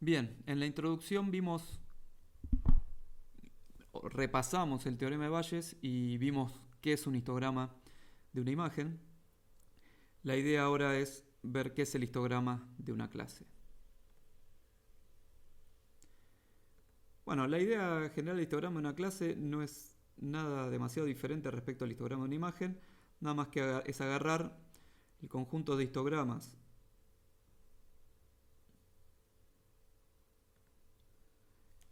Bien, en la introducción repasamos el teorema de Bayes y vimos qué es un histograma de una imagen. La idea ahora es ver qué es el histograma de una clase. Bueno, la idea general del histograma de una clase no es nada demasiado diferente respecto al histograma de una imagen, nada más que es agarrar el conjunto de histogramas.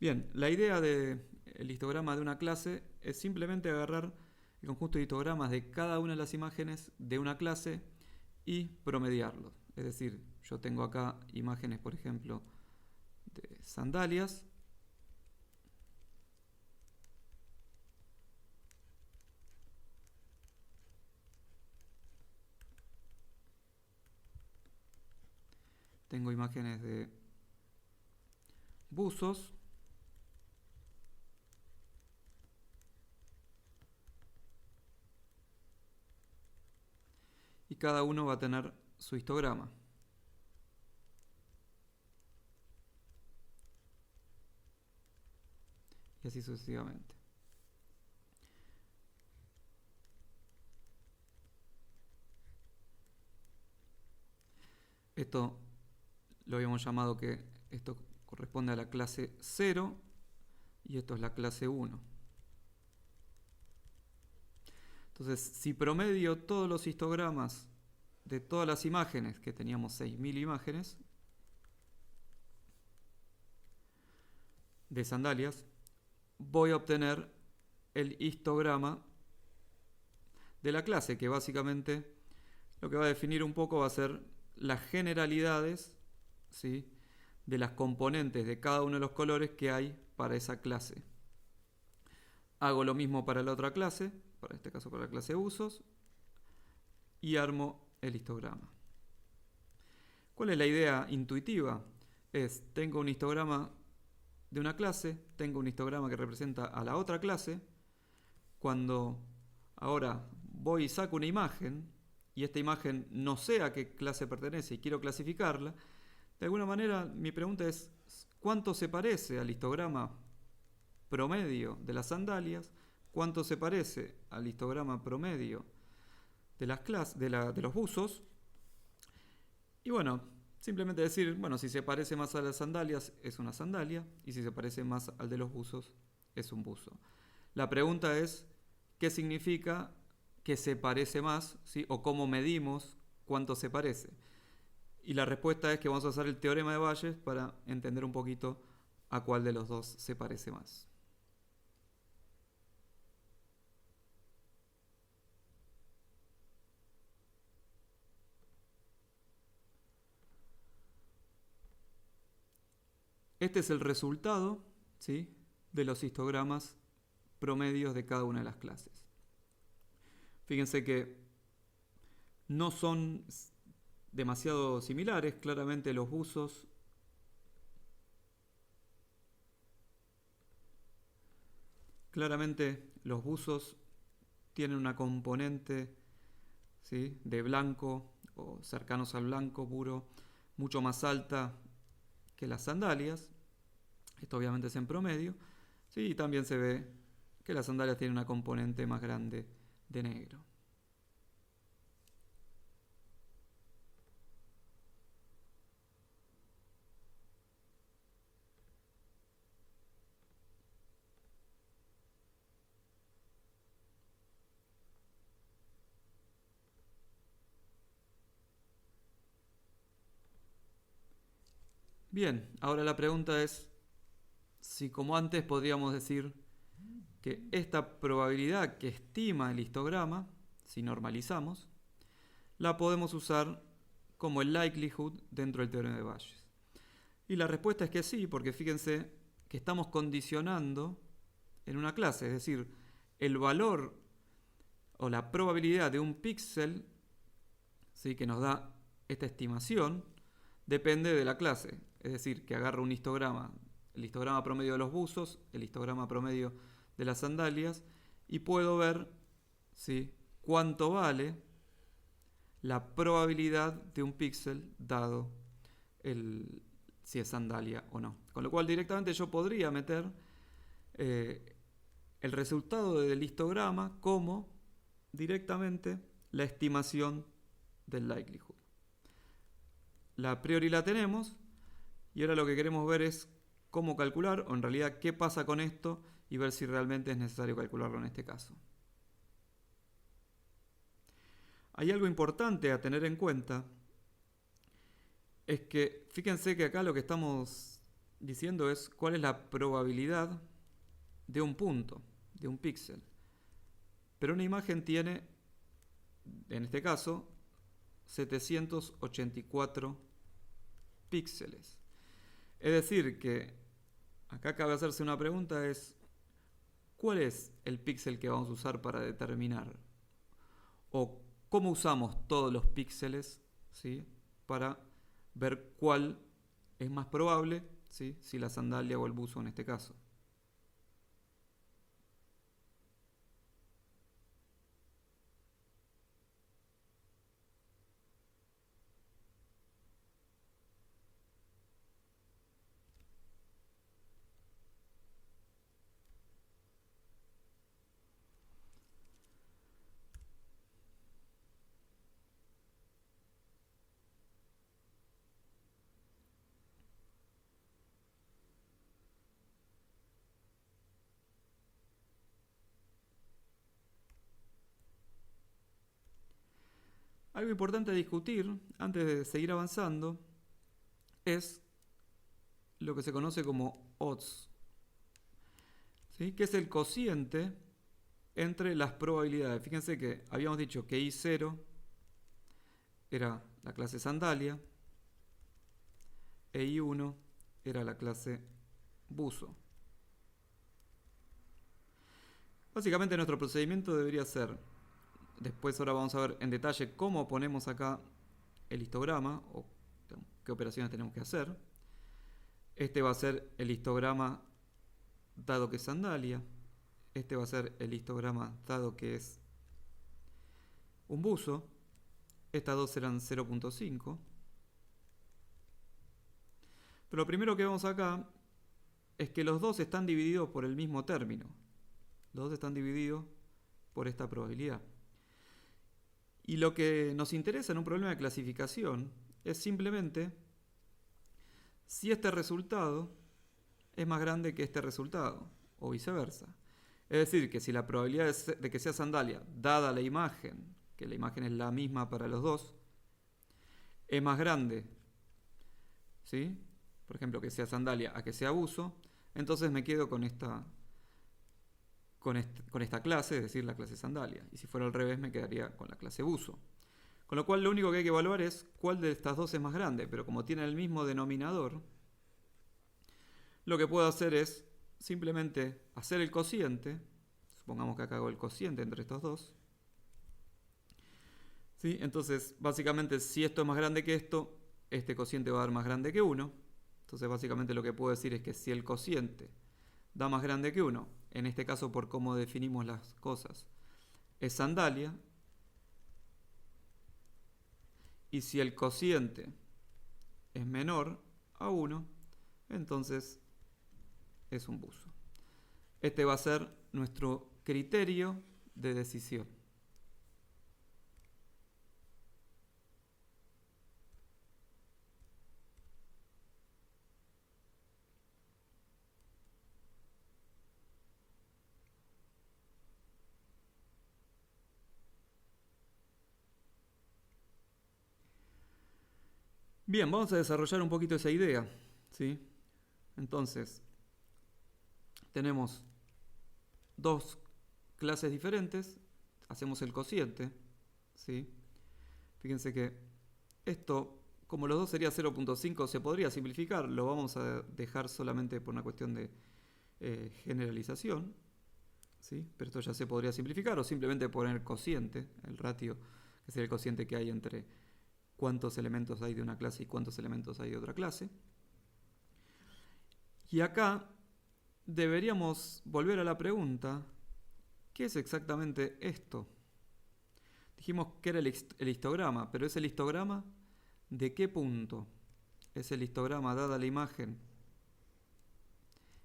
Bien, la idea del histograma de una clase es simplemente agarrar el conjunto de histogramas de cada una de las imágenes de una clase y promediarlos. Es decir, yo tengo acá imágenes, por ejemplo, de sandalias. Tengo imágenes de buzos. Y cada uno va a tener su histograma. Y así sucesivamente. Esto lo habíamos llamado que esto corresponde a la clase 0 y esto es la clase 1. Entonces, si promedio todos los histogramas de todas las imágenes, que teníamos 6000 imágenes de sandalias, voy a obtener el histograma de la clase, que básicamente lo que va a definir un poco va a ser las generalidades, ¿sí?, de las componentes de cada uno de los colores que hay para esa clase. Hago lo mismo para la otra clase, para este caso para la clase usos, y armo el histograma. ¿Cuál es la idea intuitiva? Tengo un histograma de una clase, tengo un histograma que representa a la otra clase. Cuando ahora voy y saco una imagen, y esta imagen no sé a qué clase pertenece y quiero clasificarla, de alguna manera mi pregunta es, ¿cuánto se parece al histograma promedio de las sandalias? ¿Cuánto se parece al histograma promedio de los buzos? Y bueno, simplemente decir, bueno, si se parece más a las sandalias es una sandalia, y si se parece más al de los buzos es un buzo. La pregunta es, ¿qué significa que se parece más? ¿Sí? O cómo medimos cuánto se parece. Y la respuesta es que vamos a usar el teorema de Bayes para entender un poquito a cuál de los dos se parece más. Este es el resultado, ¿sí?, de los histogramas promedios de cada una de las clases. Fíjense que no son demasiado similares. Claramente los buzos tienen una componente, ¿sí?, de blanco o cercanos al blanco puro mucho más alta que las sandalias. Esto obviamente es en promedio. Sí, y también se ve que las sandalias tienen una componente más grande de negro. Bien, ahora la pregunta es si, como antes, podríamos decir que esta probabilidad que estima el histograma, si normalizamos, la podemos usar como el likelihood dentro del teorema de Bayes. Y la respuesta es que sí, porque fíjense que estamos condicionando en una clase, es decir, el valor o la probabilidad de un píxel, ¿sí?, que nos da esta estimación, depende de la clase. Es decir, que agarro un histograma, el histograma promedio de los buzos, el histograma promedio de las sandalias, y puedo ver, ¿sí?, cuánto vale la probabilidad de un píxel dado si es sandalia o no. Con lo cual directamente yo podría meter el resultado del histograma como directamente la estimación del likelihood. La a priori la tenemos y ahora lo que queremos ver es cómo calcular, o en realidad qué pasa con esto, y ver si realmente es necesario calcularlo en este caso. Hay algo importante a tener en cuenta, es que fíjense que acá lo que estamos diciendo es cuál es la probabilidad de un punto, de un píxel. Pero una imagen tiene, en este caso, 784 píxeles. Es decir, que acá cabe hacerse una pregunta, es ¿cuál es el píxel que vamos a usar para determinar? O cómo usamos todos los píxeles, ¿sí?, para ver cuál es más probable, ¿sí?, si la sandalia o el buzo en este caso. Algo importante a discutir antes de seguir avanzando es lo que se conoce como odds, ¿sí?, que es el cociente entre las probabilidades. Fíjense que habíamos dicho que I0 era la clase sandalia e I1 era la clase buzo. Básicamente nuestro procedimiento debería ser, después ahora vamos a ver en detalle cómo ponemos acá el histograma o qué operaciones tenemos que hacer. Este va a ser el histograma dado que es sandalia. Este va a ser el histograma dado que es un buzo. Estas dos serán 0.5. Pero lo primero que vemos acá es que los dos están divididos por el mismo término. Los dos están divididos por esta probabilidad. Y lo que nos interesa en un problema de clasificación es simplemente si este resultado es más grande que este resultado, o viceversa. Es decir, que si la probabilidad de que sea sandalia, dada la imagen, que la imagen es la misma para los dos, es más grande, ¿sí?, por ejemplo, que sea sandalia a que sea buzo, entonces me quedo con esta clase, es decir, la clase sandalia. Y si fuera al revés, me quedaría con la clase buzo. Con lo cual, lo único que hay que evaluar es cuál de estas dos es más grande. Pero como tienen el mismo denominador, lo que puedo hacer es simplemente hacer el cociente. Supongamos que acá hago el cociente entre estos dos. ¿Sí? Entonces, básicamente, si esto es más grande que esto, este cociente va a dar más grande que 1. Entonces, básicamente lo que puedo decir es que si el cociente da más grande que 1, en este caso por cómo definimos las cosas, es sandalia. Y si el cociente es menor a 1, entonces es un buzo. Este va a ser nuestro criterio de decisión. Bien, vamos a desarrollar un poquito esa idea, ¿sí? Entonces, tenemos dos clases diferentes, hacemos el cociente, ¿sí? Fíjense que esto, como los dos sería 0.5, se podría simplificar, lo vamos a dejar solamente por una cuestión de generalización, ¿sí? Pero esto ya se podría simplificar, o simplemente poner cociente, el ratio, que sería el cociente que hay entre cuántos elementos hay de una clase y cuántos elementos hay de otra clase. Y acá deberíamos volver a la pregunta, ¿qué es exactamente esto? Dijimos que era el histograma, pero ¿es el histograma de qué punto? es el histograma dada la imagen,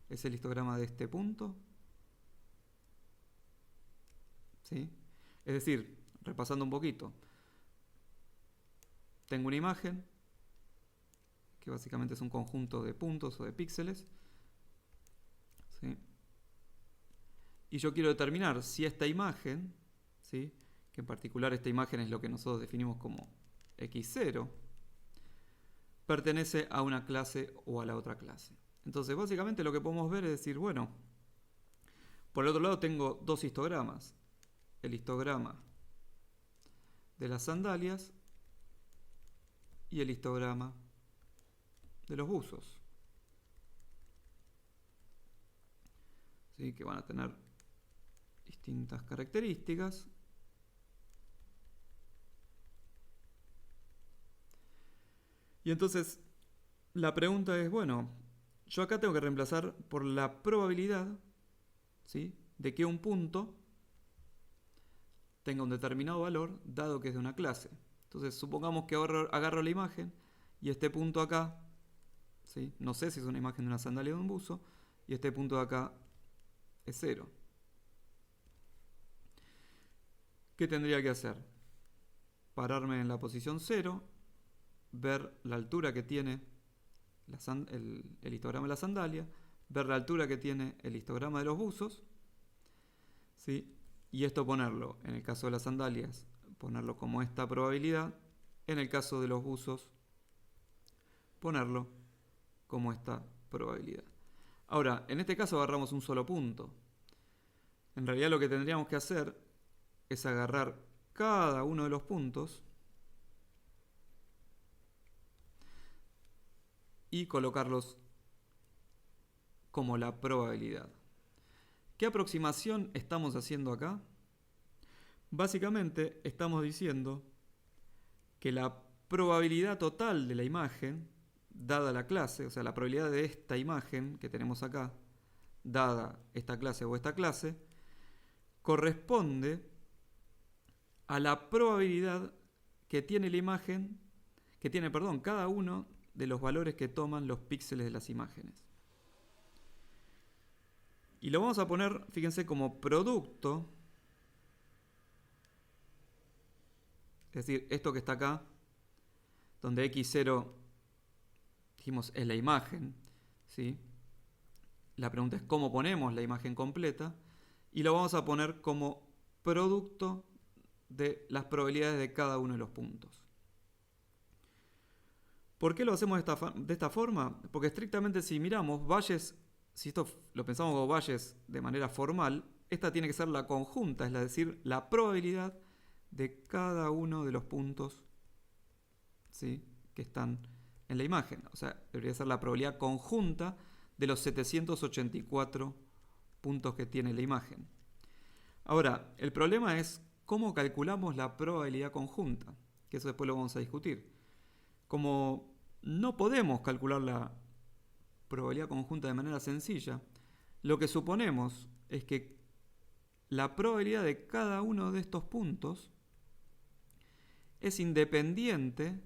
es el histograma de este punto. ¿Sí? Es decir, repasando un poquito, tengo una imagen que básicamente es un conjunto de puntos o de píxeles. ¿Sí? Y yo quiero determinar si esta imagen, ¿sí?, que en particular esta imagen es lo que nosotros definimos como x0, pertenece a una clase o a la otra clase. Entonces, básicamente lo que podemos ver es decir, bueno, por el otro lado tengo dos histogramas. El histograma de las sandalias y el histograma de los buzos. ¿Sí? Que van a tener distintas características. Y entonces la pregunta es, bueno, yo acá tengo que reemplazar por la probabilidad, ¿sí?, de que un punto tenga un determinado valor, dado que es de una clase. Entonces supongamos que agarro la imagen y este punto acá, ¿sí?, no sé si es una imagen de una sandalia o de un buzo, y este punto de acá es 0. ¿Qué tendría que hacer? Pararme en la posición 0, ver la altura que tiene el histograma de la sandalia, ver la altura que tiene el histograma de los buzos, ¿sí?, y esto ponerlo, en el caso de las sandalias, ponerlo como esta probabilidad, en el caso de los buzos, ponerlo como esta probabilidad. Ahora, en este caso agarramos un solo punto. En realidad lo que tendríamos que hacer es agarrar cada uno de los puntos y colocarlos como la probabilidad. ¿Qué aproximación estamos haciendo acá? Básicamente estamos diciendo que la probabilidad total de la imagen, dada la clase, o sea, la probabilidad de esta imagen que tenemos acá, dada esta clase o esta clase, corresponde a la probabilidad que tiene la imagen, que tiene, perdón, cada uno de los valores que toman los píxeles de las imágenes. Y lo vamos a poner, fíjense, como producto. Es decir, esto que está acá, donde x0, dijimos, es la imagen, ¿sí? La pregunta es cómo ponemos la imagen completa. Y lo vamos a poner como producto de las probabilidades de cada uno de los puntos. ¿Por qué lo hacemos de esta forma? Porque estrictamente si miramos valles, si esto lo pensamos como valles de manera formal, esta tiene que ser la conjunta, es decir, la probabilidad de cada uno de los puntos, ¿sí?, que están en la imagen. O sea, debería ser la probabilidad conjunta de los 784 puntos que tiene la imagen. Ahora, el problema es cómo calculamos la probabilidad conjunta, que eso después lo vamos a discutir. Como no podemos calcular la probabilidad conjunta de manera sencilla, lo que suponemos es que la probabilidad de cada uno de estos puntos es independiente,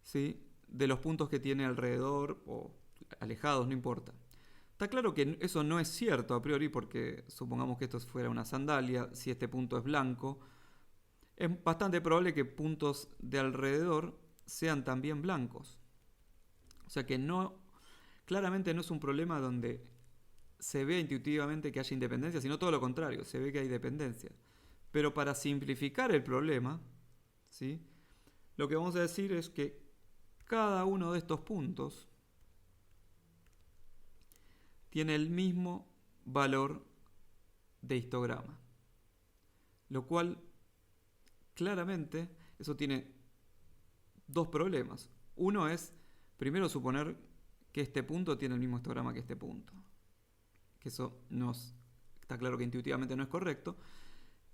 ¿sí?, de los puntos que tiene alrededor o alejados, no importa. Está claro que eso no es cierto a priori porque supongamos que esto fuera una sandalia, si este punto es blanco, es bastante probable que puntos de alrededor sean también blancos. O sea que claramente no es un problema donde se ve intuitivamente que haya independencia, sino todo lo contrario, se ve que hay dependencia. Pero para simplificar el problema, ¿sí?, lo que vamos a decir es que cada uno de estos puntos tiene el mismo valor de histograma. Lo cual, claramente, eso tiene dos problemas. Uno es, primero, suponer que este punto tiene el mismo histograma que este punto. Que eso está claro que intuitivamente no es correcto.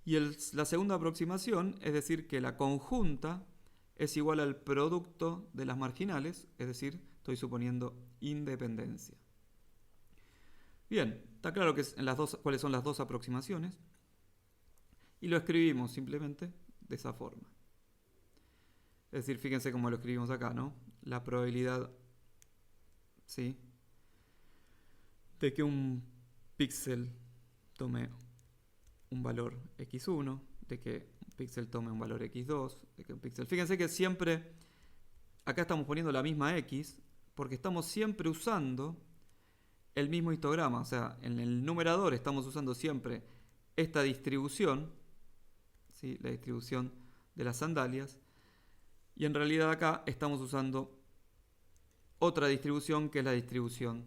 Y la segunda aproximación es decir que la conjunta es igual al producto de las marginales, es decir, estoy suponiendo independencia. Bien, está claro que cuáles son las dos aproximaciones. Y lo escribimos simplemente de esa forma. Es decir, fíjense cómo lo escribimos acá, ¿no? la probabilidad, ¿sí?, de que un píxel tome un valor x1, de que un píxel tome un valor x2, de que un píxel... Fíjense que siempre acá estamos poniendo la misma x porque estamos siempre usando el mismo histograma. O sea, en el numerador estamos usando siempre esta distribución, ¿sí?, la distribución de las sandalias, y en realidad acá estamos usando otra distribución que es la distribución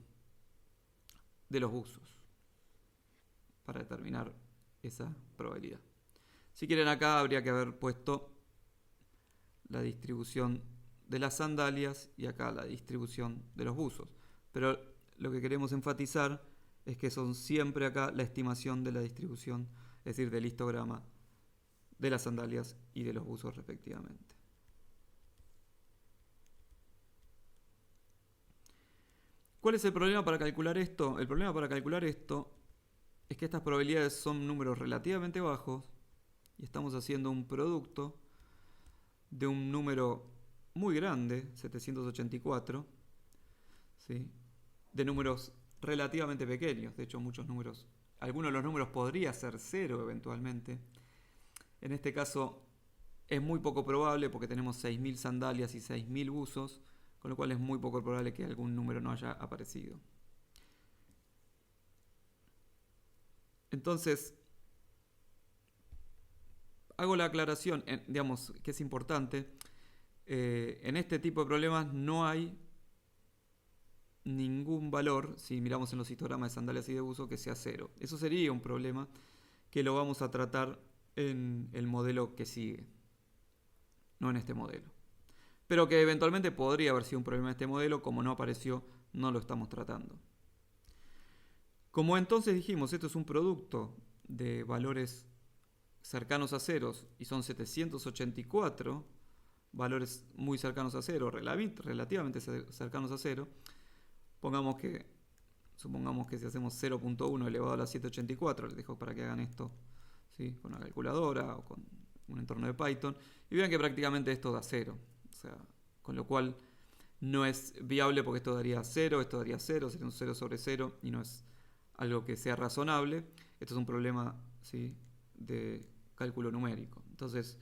de los buzos para determinar esa probabilidad. Si quieren, acá habría que haber puesto la distribución de las sandalias y acá la distribución de los buzos. Pero lo que queremos enfatizar es que son siempre acá la estimación de la distribución, es decir, del histograma de las sandalias y de los buzos respectivamente. ¿Cuál es el problema para calcular esto? El problema para calcular esto es que estas probabilidades son números relativamente bajos y estamos haciendo un producto de un número muy grande, 784, ¿sí?, de números relativamente pequeños. De hecho, algunos de los números podría ser 0 eventualmente. En este caso es muy poco probable porque tenemos 6.000 sandalias y 6.000 buzos, con lo cual es muy poco probable que algún número no haya aparecido. Entonces, hago la aclaración, digamos, que es importante. En este tipo de problemas no hay ningún valor, si miramos en los histogramas de sandalias y de buzo, que sea 0. Eso sería un problema que lo vamos a tratar en el modelo que sigue, no en este modelo. Pero que eventualmente podría haber sido un problema en este modelo, como no apareció, no lo estamos tratando. Como entonces dijimos, esto es un producto de valores cercanos a ceros y son 784 valores muy cercanos a cero, relativamente cercanos a cero. Supongamos que si hacemos 0.1 elevado a la 784, les dejo para que hagan esto, ¿sí?, con una calculadora o con un entorno de Python, y vean que prácticamente esto da 0. O sea, con lo cual no es viable porque esto daría 0, esto daría 0, sería un 0 sobre 0 y no es algo que sea razonable. Esto es un problema, ¿sí?, de cálculo numérico. Entonces,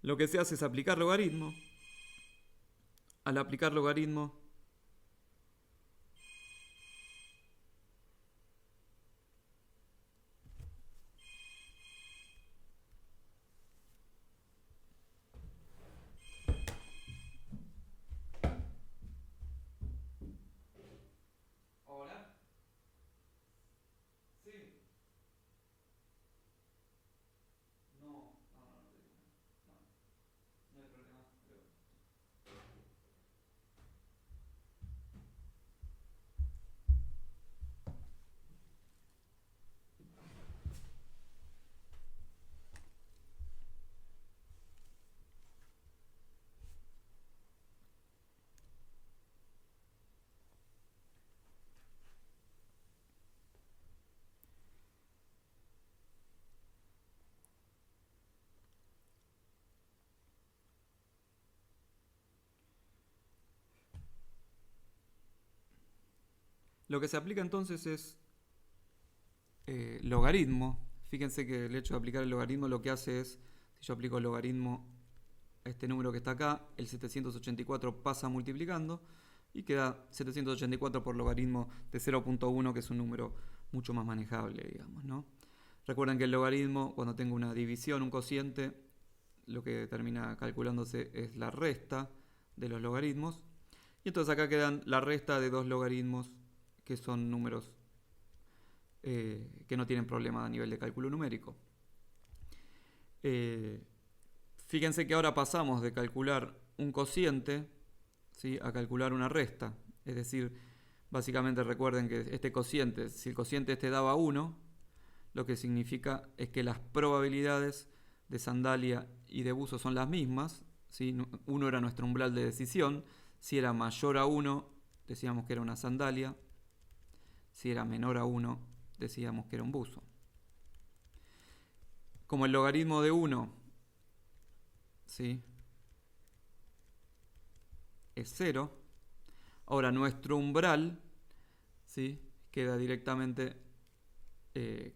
lo que se hace es aplicar logaritmo. Al aplicar logaritmo, lo que se aplica entonces es logaritmo. Fíjense que el hecho de aplicar el logaritmo lo que hace es, si yo aplico el logaritmo a este número que está acá, el 784 pasa multiplicando y queda 784 por logaritmo de 0.1, que es un número mucho más manejable, digamos, ¿no? Recuerden que el logaritmo, cuando tengo una división, un cociente, lo que termina calculándose es la resta de los logaritmos. Y entonces acá quedan la resta de dos logaritmos que son números que no tienen problema a nivel de cálculo numérico. Fíjense que ahora pasamos de calcular un cociente, ¿sí?, a calcular una resta. Es decir, básicamente recuerden que este cociente, si el cociente este daba 1, lo que significa es que las probabilidades de sandalia y de buzo son las mismas, ¿sí? 1 era nuestro umbral de decisión. Si era mayor a 1, decíamos que era una sandalia. Si era menor a 1, decíamos que era un buzo. Como el logaritmo de 1, ¿sí?, es 0. Ahora nuestro umbral, ¿sí?, queda directamente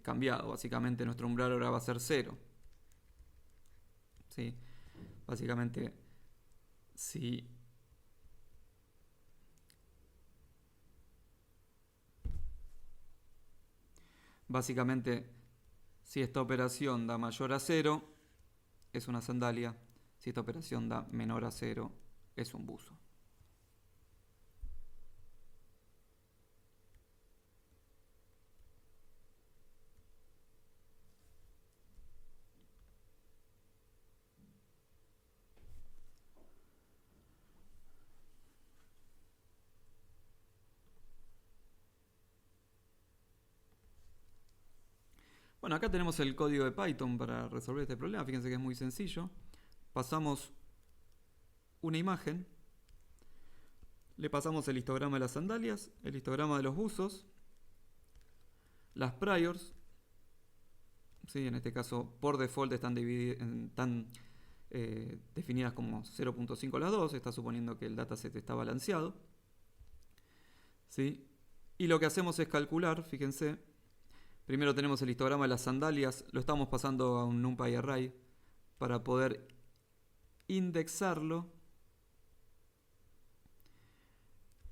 cambiado. Básicamente nuestro umbral ahora va a ser 0. ¿Sí? Básicamente, si si esta operación da mayor a 0, es una sandalia. Si esta operación da menor a 0, es un buzo. Bueno, acá tenemos el código de Python para resolver este problema. Fíjense que es muy sencillo. Pasamos una imagen, le pasamos el histograma de las sandalias, el histograma de los buzos, las priors, ¿sí?, en este caso por default están definidas como 0.5 las dos, está suponiendo que el dataset está balanceado. ¿Sí? Y lo que hacemos es calcular, fíjense, primero tenemos el histograma de las sandalias, lo estamos pasando a un NumPy array para poder indexarlo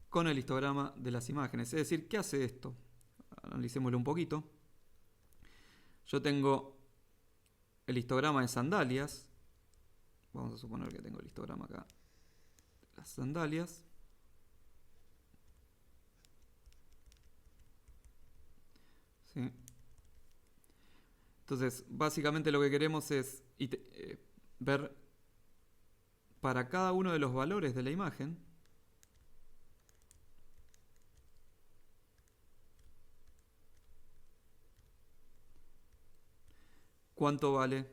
con el histograma de las imágenes. Es decir, ¿qué hace esto? Analicémoslo un poquito. Yo tengo el histograma de sandalias. Vamos a suponer que tengo el histograma acá de las sandalias. ¿Sí? Entonces, básicamente lo que queremos es ver para cada uno de los valores de la imagen cuánto vale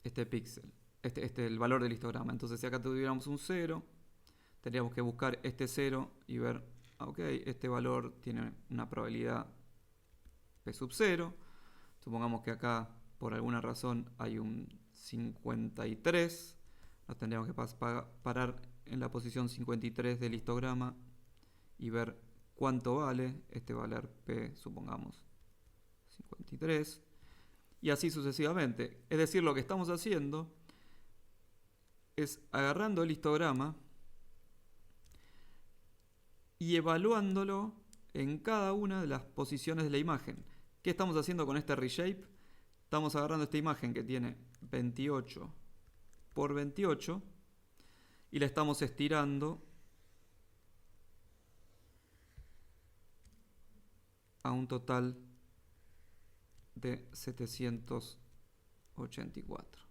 este píxel, el valor del histograma. Entonces, si acá tuviéramos un 0, tendríamos que buscar este 0 y ver, ok, este valor tiene una probabilidad P sub 0. Supongamos que acá, por alguna razón, hay un 53. Nos tendríamos que parar en la posición 53 del histograma y ver cuánto vale este valor P, supongamos 53. Y así sucesivamente. Es decir, lo que estamos haciendo es agarrando el histograma y evaluándolo en cada una de las posiciones de la imagen. ¿Qué estamos haciendo con este reshape? Estamos agarrando esta imagen que tiene 28 por 28 y la estamos estirando a un total de 784.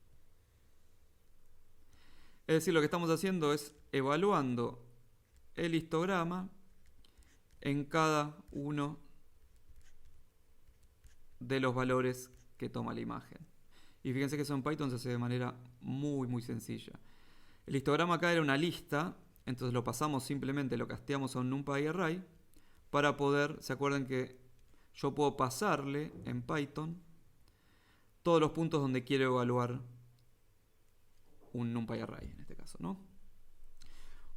Es decir, lo que estamos haciendo es evaluando el histograma en cada uno de los valores que toma la imagen. Y fíjense que eso en Python se hace de manera muy sencilla. El histograma acá era una lista, entonces lo pasamos simplemente, lo casteamos a un NumPy array para poder, ¿se acuerdan que yo puedo pasarle en Python todos los puntos donde quiero evaluar un NumPy array en este caso, ¿no?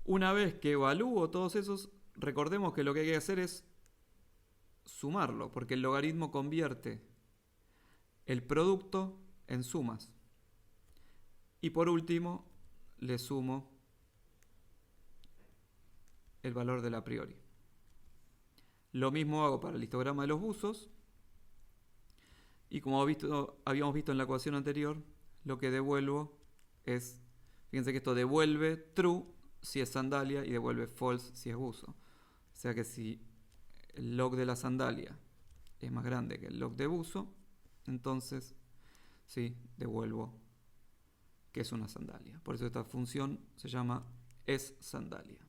Una vez que evalúo todos esos, recordemos que lo que hay que hacer es sumarlo, porque el logaritmo convierte el producto en sumas. Y por último, le sumo el valor del a priori. Lo mismo hago para el histograma de los buzos. Y como habíamos visto en la ecuación anterior, lo que devuelvo es, fíjense que esto devuelve true si es sandalia y devuelve false si es buzo. O sea que si el log de la sandalia es más grande que el log de buzo, entonces sí, devuelvo que es una sandalia. Por eso esta función se llama esSandalia.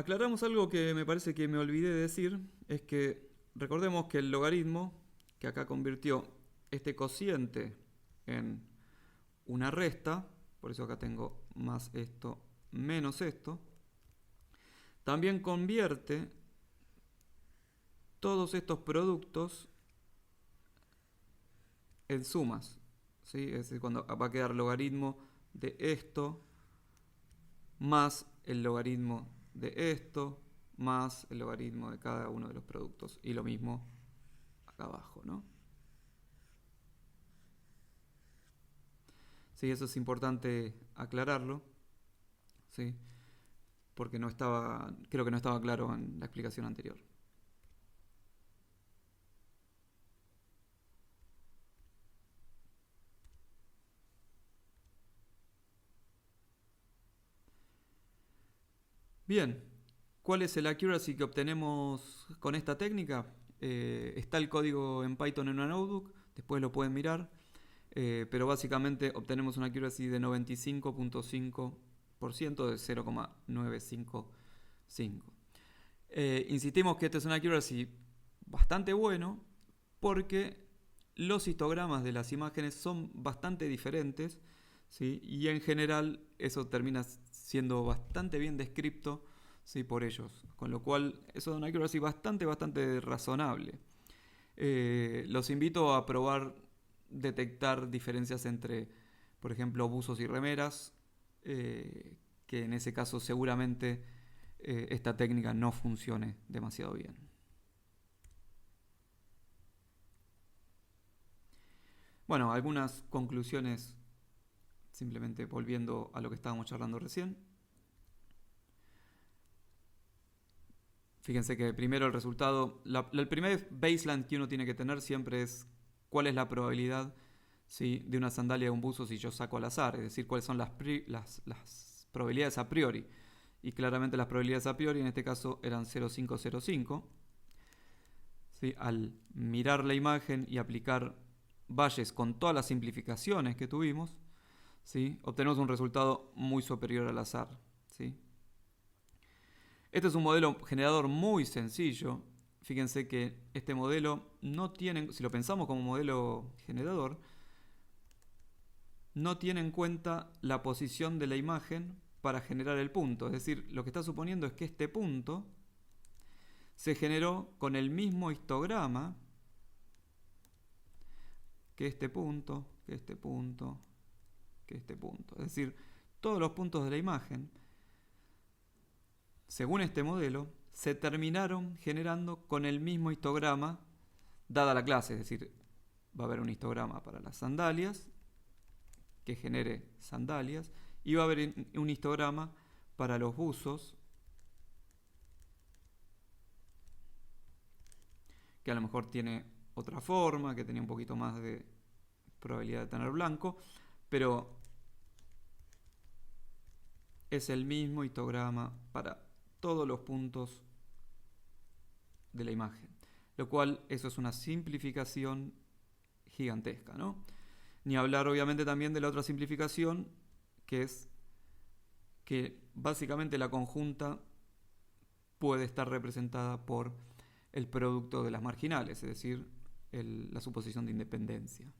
Aclaramos algo que me parece que me olvidé de decir, es que recordemos que el logaritmo, que acá convirtió este cociente en una resta, por eso acá tengo más esto menos esto, también convierte todos estos productos en sumas, ¿sí? Es decir, cuando va a quedar logaritmo de esto más el logaritmo de esto más el logaritmo de cada uno de los productos. Y lo mismo acá abajo, ¿no? Sí, eso es importante aclararlo, ¿sí? Porque creo que no estaba claro en la explicación anterior. Bien, ¿cuál es el accuracy que obtenemos con esta técnica? Está el código en Python en una notebook, después lo pueden mirar, pero básicamente obtenemos una accuracy de 95.5% de 0,955. Insistimos que este es un accuracy bastante bueno porque los histogramas de las imágenes son bastante diferentes, ¿sí? Y en general eso termina siendo bastante bien descrito, ¿sí? Por ellos, con lo cual eso es una accuracy bastante razonable. Los invito a probar detectar diferencias entre, por ejemplo, buzos y remeras, que en ese caso seguramente esta técnica no funcione demasiado bien. Bueno, algunas conclusiones, simplemente volviendo a lo que estábamos charlando recién. Fíjense que primero el resultado, el primer baseline que uno tiene que tener siempre es cuál es la probabilidad, ¿sí?, de una sandalia de un buzo si yo saco al azar, es decir, cuáles son las probabilidades a priori. Y claramente las probabilidades a priori en este caso eran 0,505. ¿Sí? Al mirar la imagen y aplicar Bayes con todas las simplificaciones que tuvimos, ¿sí?, obtenemos un resultado muy superior al azar, ¿sí? Este es un modelo generador muy sencillo. Fíjense que este modelo no tiene, si lo pensamos como modelo generador, no tiene en cuenta la posición de la imagen para generar el punto. Es decir, lo que está suponiendo es que este punto se generó con el mismo histograma que este punto, que este punto, que este punto. Es decir, todos los puntos de la imagen, según este modelo, se terminaron generando con el mismo histograma dada la clase. Es decir, va a haber un histograma para las sandalias que genere sandalias y va a haber un histograma para los buzos que a lo mejor tiene otra forma, que tenía un poquito más de probabilidad de tener blanco, pero es el mismo histograma para todos los puntos de la imagen, lo cual eso es una simplificación gigantesca, ¿no? Ni hablar obviamente también de la otra simplificación, que es que básicamente la conjunta puede estar representada por el producto de las marginales, es decir, la suposición de independencia.